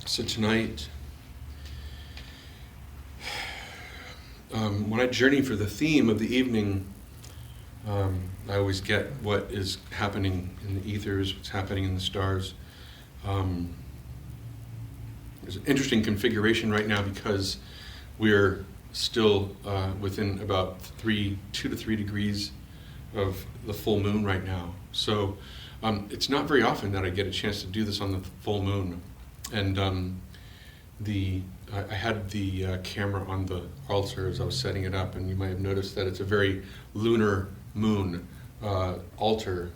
So tonight, when I journey for the theme of the evening, I always get what is happening in the ethers, what's happening in the stars. There's an interesting configuration right now because we're still within about 2 to 3 degrees of the full moon right now. So it's not very often that I get a chance to do this on the full moon. And I had the camera on the altar as I was setting it up, and you might have noticed that it's a very lunar moon altar.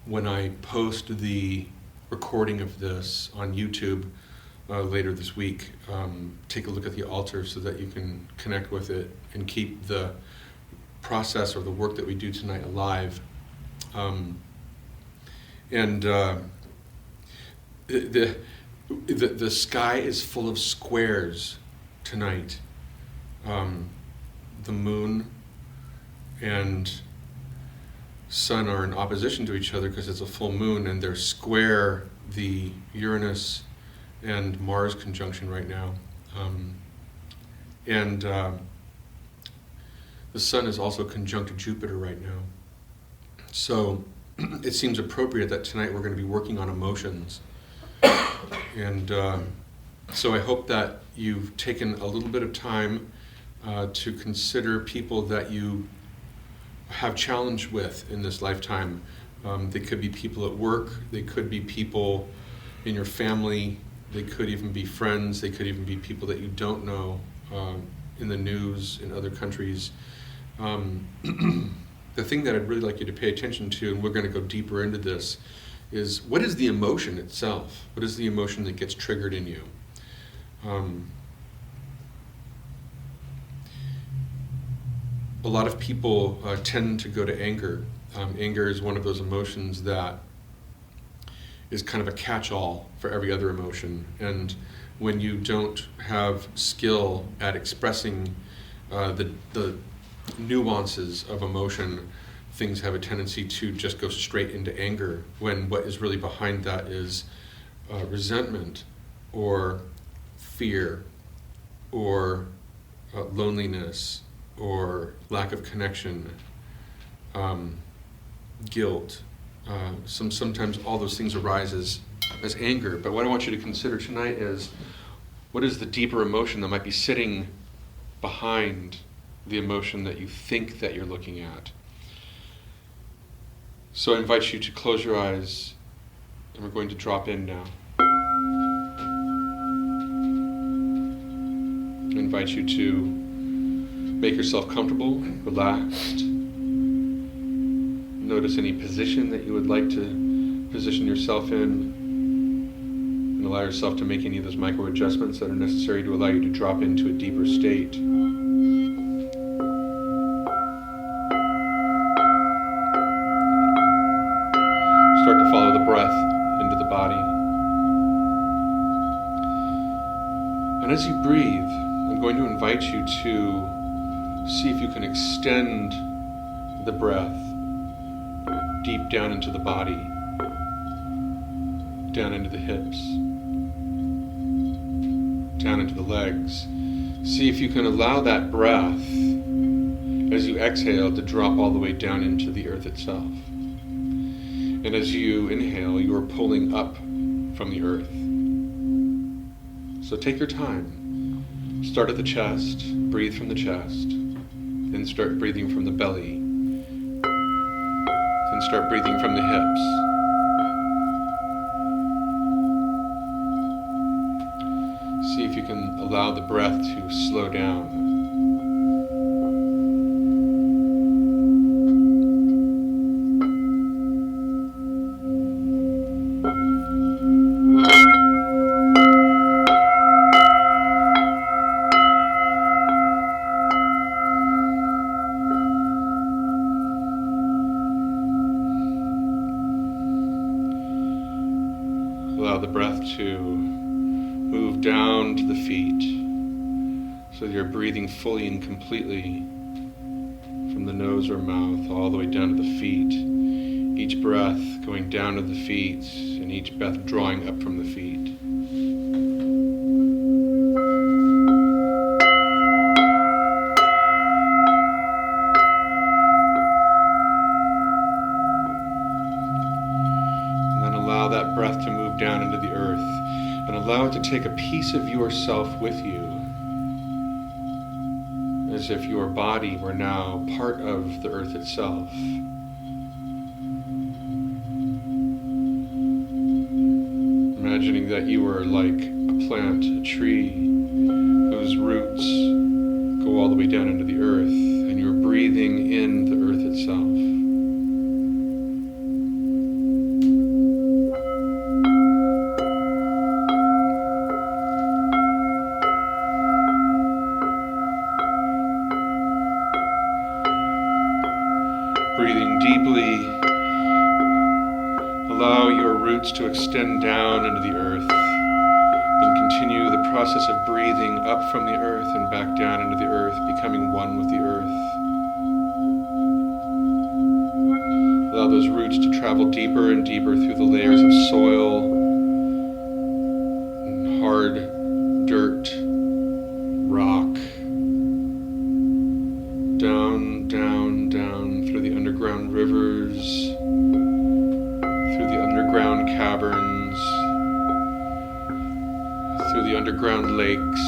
When I post the recording of this on YouTube later this week, take a look at the altar so that you can connect with it and keep the process or the work that we do tonight alive. The sky is full of squares tonight. The moon and sun are in opposition to each other because it's a full moon, and they're square the Uranus and Mars conjunction right now. The sun is also conjunct Jupiter right now. So it seems appropriate that tonight we're going to be working on emotions. And so I hope that you've taken a little bit of time to consider people that you have challenge with in this lifetime. They could be people at work, they could be people in your family, they could even be friends, they could even be people that you don't know in the news in other countries. The thing that I'd really like you to pay attention to, and we're going to go deeper into this, is what is the emotion itself? What is the emotion that gets triggered in you? A lot of people tend to go to anger. Anger is one of those emotions that is kind of a catch-all for every other emotion. And when you don't have skill at expressing the nuances of emotion, things have a tendency to just go straight into anger, when what is really behind that is resentment or fear or loneliness or lack of connection, guilt. Sometimes all those things arise as anger. But what I want you to consider tonight is, what is the deeper emotion that might be sitting behind the emotion that you think that you're looking at? So I invite you to close your eyes, and we're going to drop in now. I invite you to make yourself comfortable, relaxed. Notice any position that you would like to position yourself in, and allow yourself to make any of those micro adjustments that are necessary to allow you to drop into a deeper state. Start to follow the breath into the body. And as you breathe, I'm going to invite you to see if you can extend the breath deep down into the body, down into the hips, down into the legs. See if you can allow that breath, as you exhale, to drop all the way down into the earth itself. And as you inhale, you are pulling up from the earth. So take your time. Start at the chest, breathe from the chest, then start breathing from the belly, then start breathing from the hips. See if you can allow the breath to slow down. Allow the breath to move down to the feet so you're breathing fully and completely from the nose or mouth all the way down to the feet. Each breath going down to the feet and each breath drawing up from the feet. And then allow that breath to move down into the earth, and allow it to take a piece of yourself with you, as if your body were now part of the earth itself. Imagining that you are like a plant, a tree, whose roots go all the way down into the earth, and you're breathing in the earth itself. Breathing deeply, allow your roots to extend down into the earth, and continue the process of breathing up from the earth and back down into the earth, becoming one with the earth. Allow those roots to travel deeper and deeper through the layers of soil and hard dirt, rock, down, down, down through the underground rivers, through the underground caverns, through the underground lakes,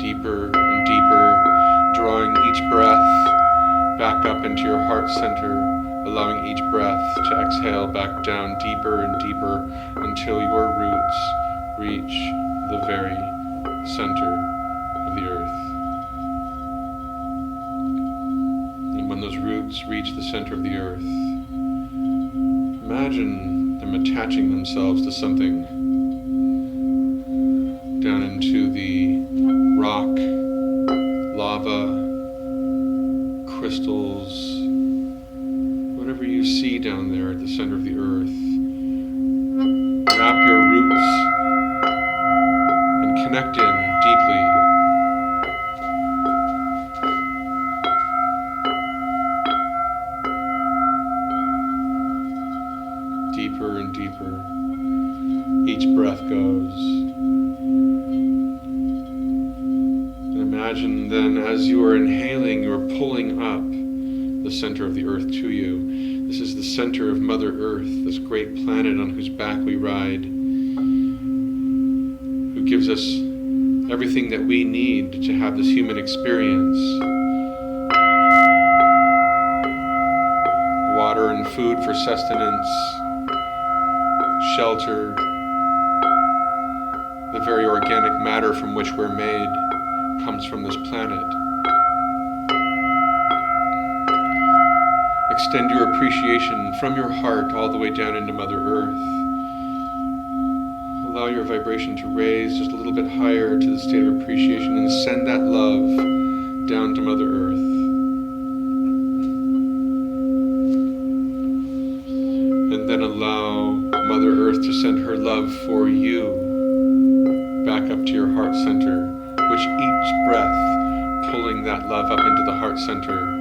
deeper and deeper, drawing each breath back up into your heart center, allowing each breath to exhale back down deeper and deeper until your roots reach the very center of the earth. And when those roots reach the center of the earth, imagine them attaching themselves to something down into the rock, lava, crystals, whatever you see down there at the center of the earth. Wrap your roots and connect in deeply. Deeper and deeper. Each breath goes. And imagine then, as you are inhaling, you are pulling up the center of the earth to you. This is the center of Mother Earth, this great planet on whose back we ride, who gives us everything that we need to have this human experience. Water and food for sustenance, shelter, the very organic matter from which we're made comes from this planet. Extend your appreciation from your heart all the way down into Mother Earth. Allow your vibration to raise just a little bit higher to the state of appreciation, and send that love down to Mother Earth. And then allow Mother Earth to send her love for you back up to your heart center, which each breath pulling that love up into the heart center.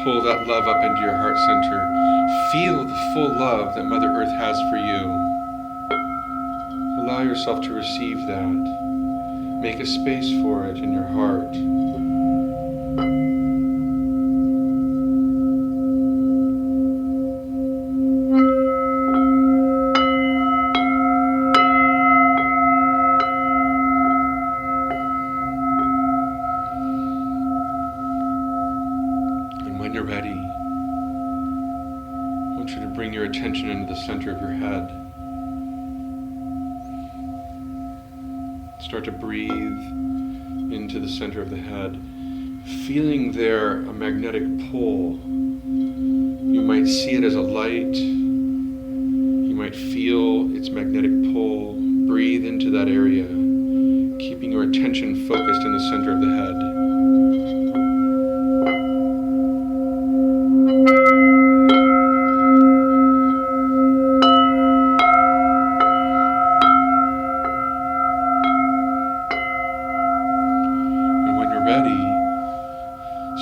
Pull that love up into your heart center. Feel the full love that Mother Earth has for you. Allow yourself to receive that. Make a space for it in your heart. When you're ready, I want you to bring your attention into the center of your head. Start to breathe into the center of the head, feeling there a magnetic pull. You might see it as a light. You might feel its magnetic pull. Breathe into that area, keeping your attention focused in the center of the head. ready,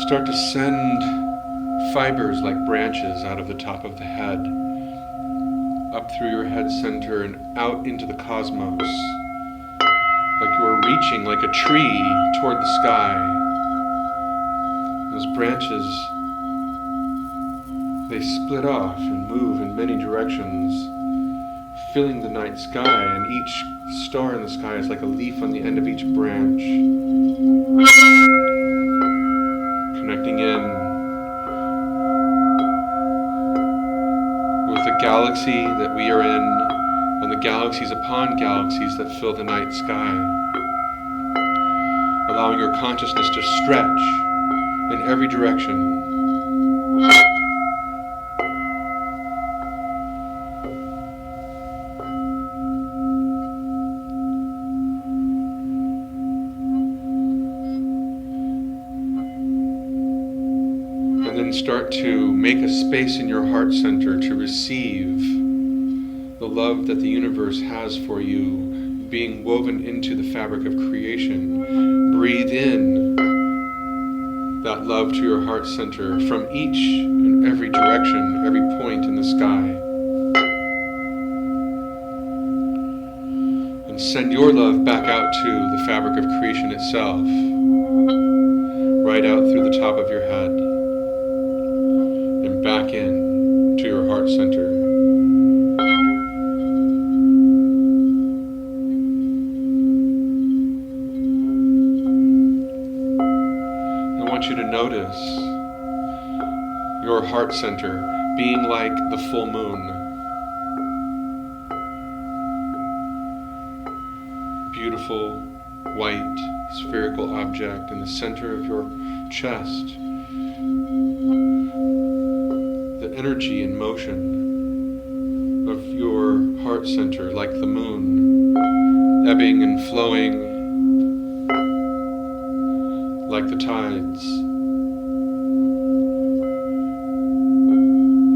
start to send fibers like branches out of the top of the head, up through your head center and out into the cosmos, like you are reaching like a tree toward the sky. Those branches, they split off and move in many directions, filling the night sky, and each star in the sky is like a leaf on the end of each branch, connecting in with the galaxy that we are in, and the galaxies upon galaxies that fill the night sky, allowing your consciousness to stretch in every direction. And then start to make a space in your heart center to receive the love that the universe has for you, being woven into the fabric of creation. Breathe in that love to your heart center from each and every direction, every point in the sky. And send your love back out to the fabric of creation itself, right out through the top of your head, and back in to your heart center. I want you to notice your heart center being like the full moon. Beautiful, white, spherical object in the center of your chest. The energy and motion of your heart center, like the moon, ebbing and flowing like the tides.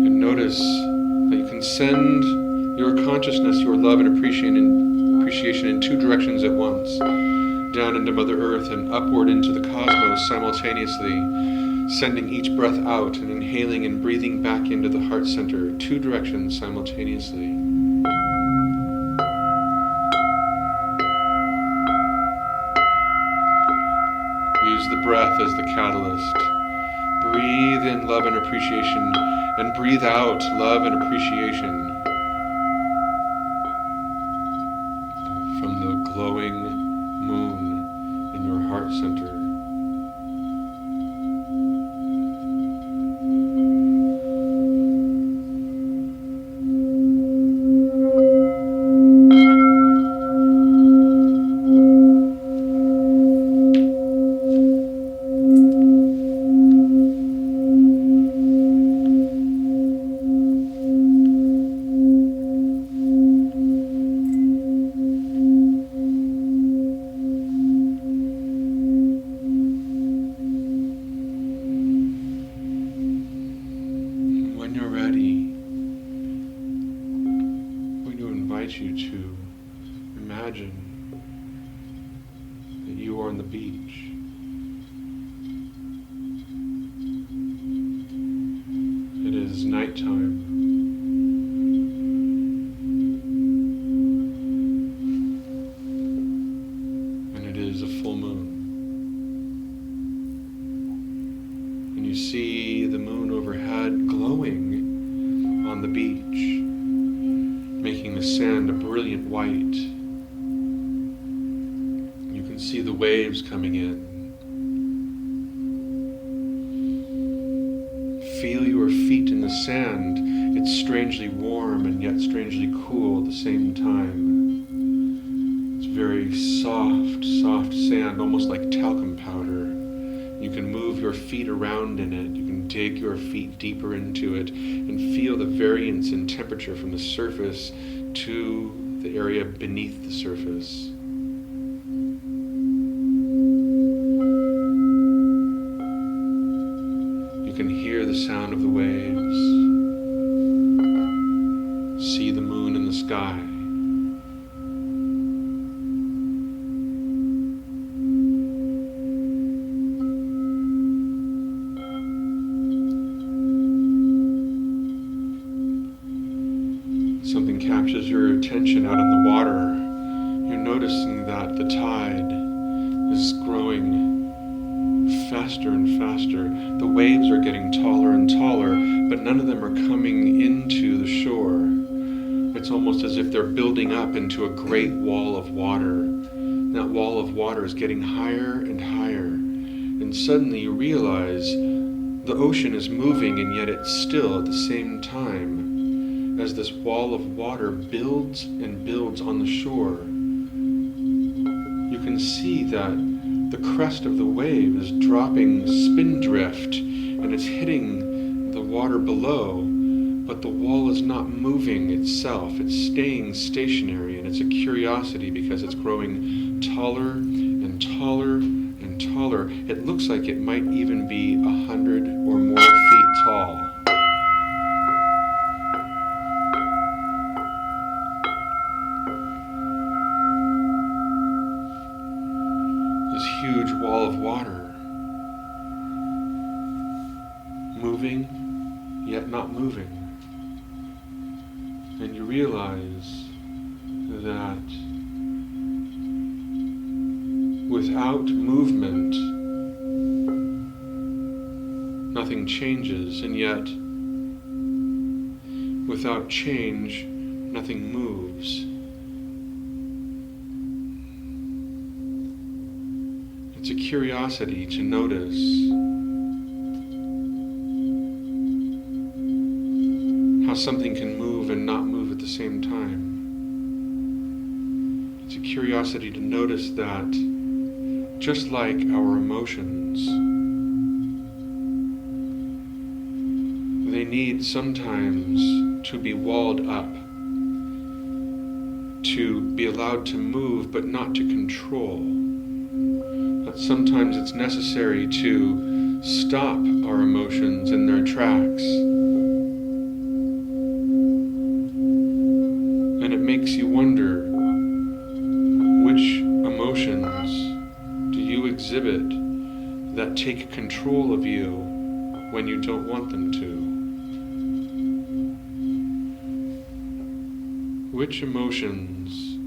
And notice that you can send your consciousness, your love and appreciation in two directions at once, down into Mother Earth and upward into the cosmos simultaneously, sending each breath out and inhaling and breathing back into the heart center, two directions simultaneously. Use the breath as the catalyst. Breathe in love and appreciation, and breathe out love and appreciation from the glowing moon in your heart center. When you're ready, I'm going to invite you to imagine that you are on the beach. It is nighttime. And it is a full moon. And you see the moon overhead glowing on the beach, making the sand a brilliant white. You can see the waves coming in. Feel your feet in the sand. It's strangely warm and yet strangely cool at the same time. It's very soft, soft sand, almost like talcum powder. You can move your feet around in it. You can dig your feet deeper into it and feel the variance in temperature from the surface to the area beneath the surface. You can hear the sound of the waves, see the moon in the sky. attention out on the water, you're noticing that the tide is growing faster and faster. The waves are getting taller and taller, but none of them are coming into the shore. It's almost as if they're building up into a great wall of water. That wall of water is getting higher and higher. And suddenly you realize the ocean is moving, and yet it's still at the same time as this wall of water builds and builds on the shore. You can see that the crest of the wave is dropping spindrift, and it's hitting the water below, but the wall is not moving itself. It's staying stationary, and it's a curiosity because it's growing taller and taller and taller. It looks like it might even be 100 or more feet tall. This huge wall of water, moving, yet not moving. And you realize that without movement, nothing changes, and yet without change, nothing moves. It's a curiosity to notice how something can move and not move at the same time. It's a curiosity to notice that just like our emotions, they need sometimes to be walled up, to be allowed to move but not to control. That sometimes it's necessary to stop our emotions in their tracks. And it makes you wonder, which emotions do you exhibit that take control of you when you don't want them to? Which emotions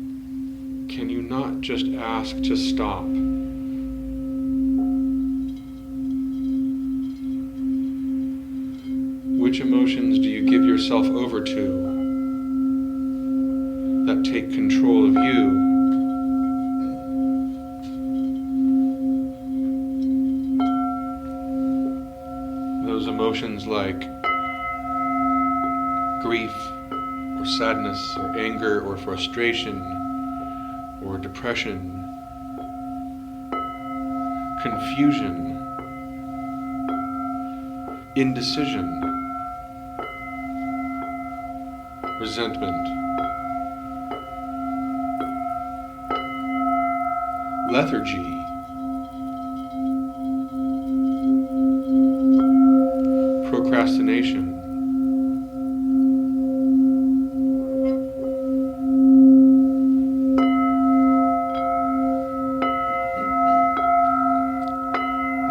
can you not just ask to stop? Which emotions do you give yourself over to that take control of you? Those emotions like grief, or sadness, or anger, or frustration, or depression, confusion, indecision, resentment, lethargy, procrastination,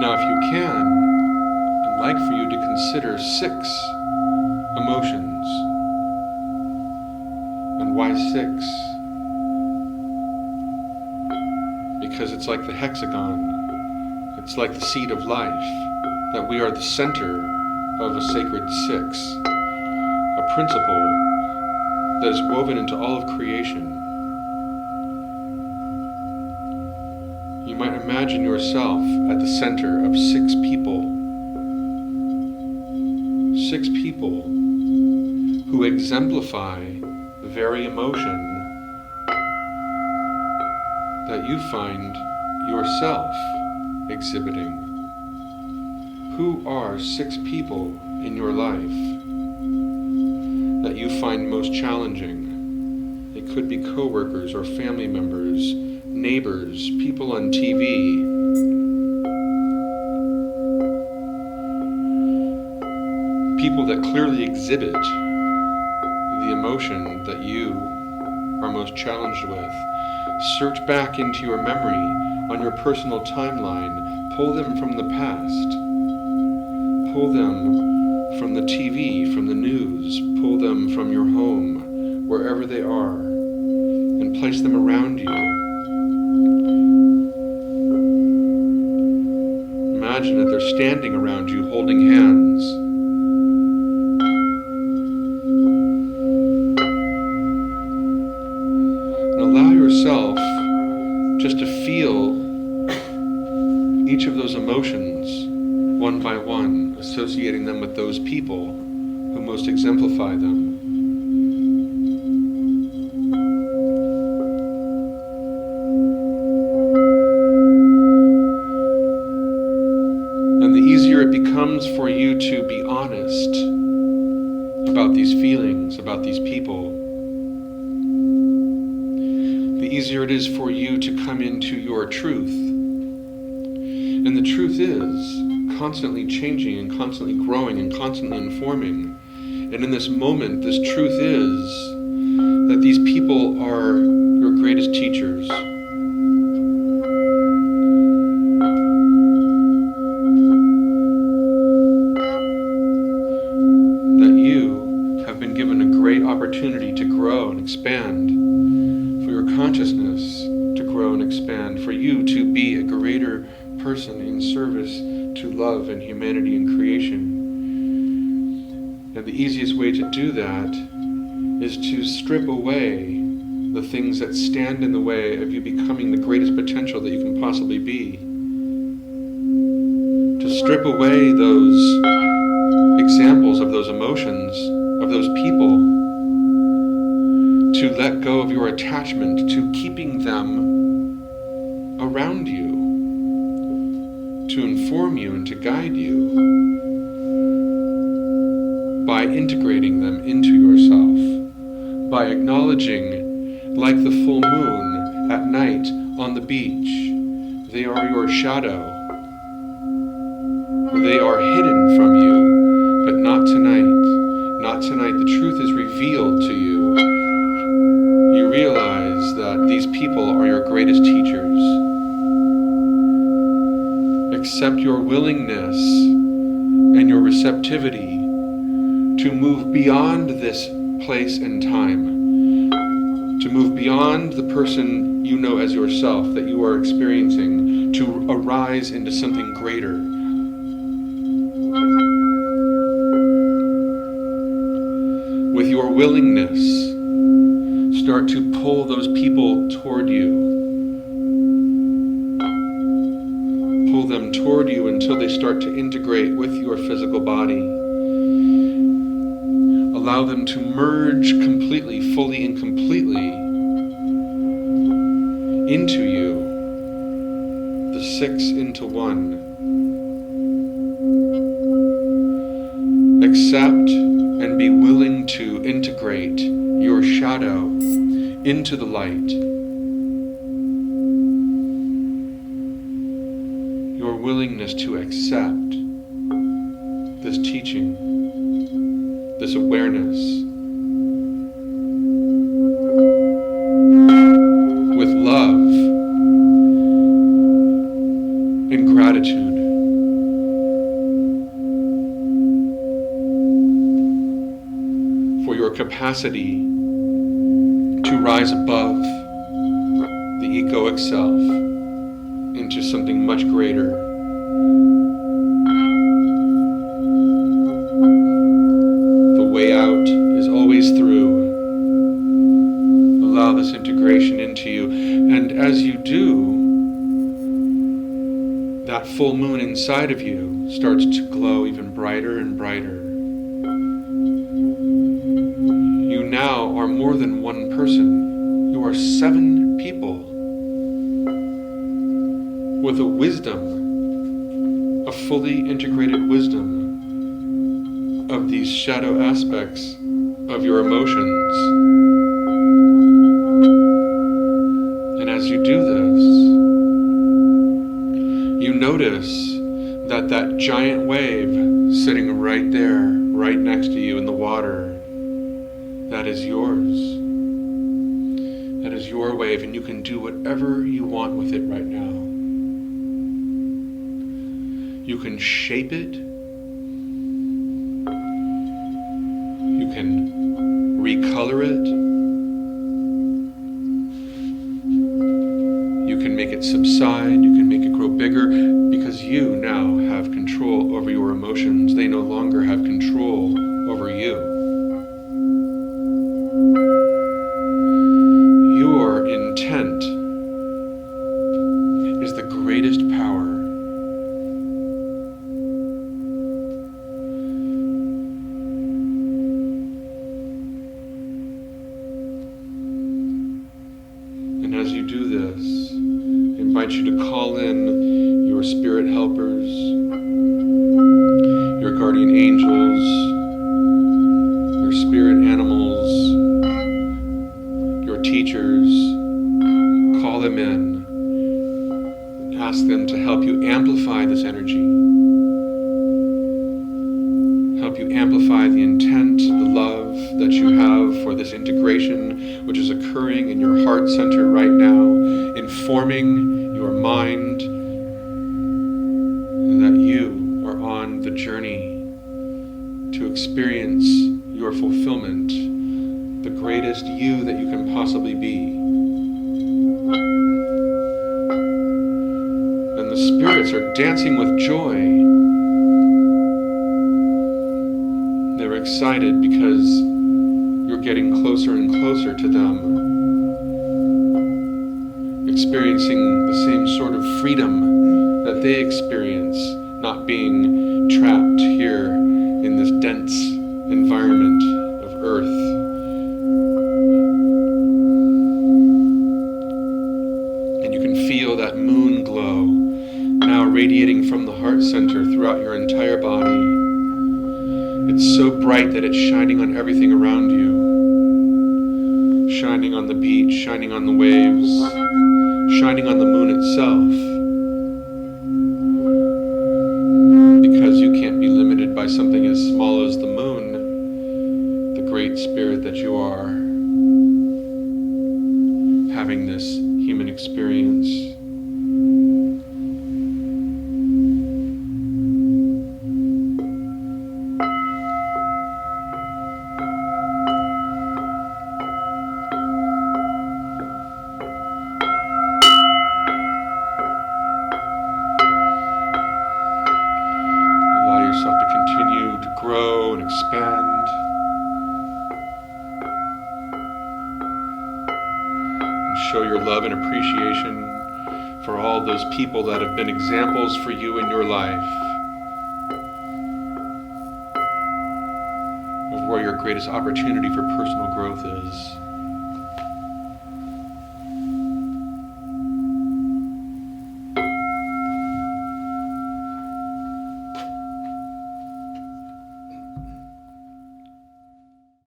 now if you can, I'd like for you to consider 6 emotions. And why 6? Because it's like the hexagon. It's like the seed of life, that we are the center of a sacred 6, a principle that is woven into all of creation. You might imagine yourself at the center of 6 people. 6 people who exemplify the very emotion that you find yourself exhibiting. Who are 6 people in your life that you find most challenging? It could be coworkers or family members, neighbors, people on TV. People that clearly exhibit the emotion that you are most challenged with. Search back into your memory on your personal timeline. Pull them from the past. Pull them from the TV, from the news. Pull them from your home, wherever they are. place them around you. Imagine that they're standing around you, holding hands. And allow yourself just to feel each of those emotions one by one, associating them with those people who most exemplify them. And the easier it becomes for you to be honest about these feelings, about these people, the easier it is for you to come into your truth. And the truth is constantly changing and constantly growing and constantly informing. And in this moment, this truth is that these people are your greatest teachers. That you have been given a great opportunity to grow and expand, for your consciousness to grow and expand, for you to be a greater person in service to love and humanity and creation. And the easiest way to do that is to strip away the things that stand in the way of you becoming the greatest potential that you can possibly be. To strip away those examples of those emotions, of those people. To let go of your attachment to keeping them around you. To inform you and to guide you by integrating them into yourself, by acknowledging, like the full moon at night on the beach, they are your shadow. They are hidden from you, but not tonight. Not tonight. The truth is revealed to you. You realize that these people are your greatest teachers. Accept your willingness and your receptivity to move beyond this place and time, to move beyond the person you know as yourself that you are experiencing, to arise into something greater. With your willingness, start to pull those people toward you. Pull them toward you until they start to integrate with your physical body. Allow them to merge completely, fully and completely into you, the six into one. Accept and be willing to integrate your shadow into the light. Your willingness to accept this teaching, this awareness, with love and gratitude. For your capacity to rise above the egoic self into something much greater. The way out is always through. Allow this integration into you, and as you do, that full moon inside of you starts to glow even brighter and brighter. You now are more than one person. You are 7 people with a wisdom, a fully integrated wisdom of these shadow aspects of your emotions. And as you do this, you notice that that giant wave sitting right there, right next to you in the water, that is yours. That is your wave, and you can do whatever you want with it right now. You can shape it. You can recolor it. subside, you can make it grow bigger, because you now have control over your emotions. They no longer have control over you. Your intent is the greatest power. And as you do this, I invite you to call in your spirit helpers, your guardian angels, your spirit animals, your teachers. Call them in and ask them to help you amplify this energy. Help you amplify the intent, the love that you have for this integration, which is occurring in your heart center right now, informing your mind that you are on the journey to experience your fulfillment, the greatest you that you can possibly be. And the spirits are dancing with joy. They're excited because you're getting closer and closer to them, experiencing the same sort of freedom that they experience, not being trapped here in this dense environment of Earth. And you can feel that moon glow now radiating from the heart center throughout your entire body. It's so bright that it's shining on everything around you. Shining on the beach, shining on the waves, shining on the moon itself. Because you can't be limited by something as small as the moon, the great spirit that you are, having this human experience. Expand. And show your love and appreciation for all those people that have been examples for you in your life of where your greatest opportunity for personal growth is.